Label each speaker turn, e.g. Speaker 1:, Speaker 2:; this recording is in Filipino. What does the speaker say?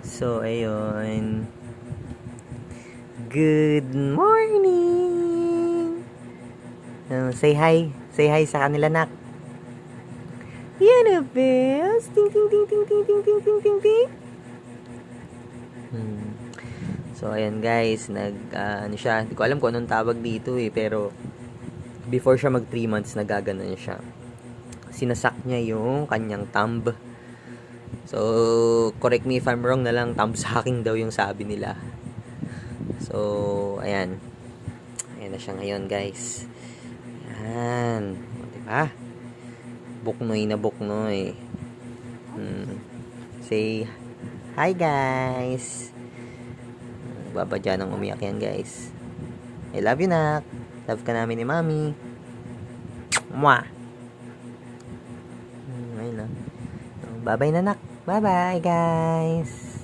Speaker 1: So, ayun. Good morning! Say hi. Say hi sa kanila, nak. Yan, bells. Ting, ting, ting, ting, ting, ting, ting, ting, ting, ting. So, ayan guys. Ano siya. Hindi ko alam kung anong tawag dito pero before siya mag 3 months, nagaganon siya. Sinasak niya yung kanyang thumb. So, correct me if I'm wrong na lang, thumb sucking daw yung sabi nila. So, ayan. Ayan na siya ngayon, guys. Ayan. O, diba? Buknoy na buknoy. Say, hi, guys. Baba dyan ang umiyak yan, guys. I love you, nak. Love ka namin ni Mami. Mwah! Ayun na. Bye-bye na, nak. Bye-bye, guys.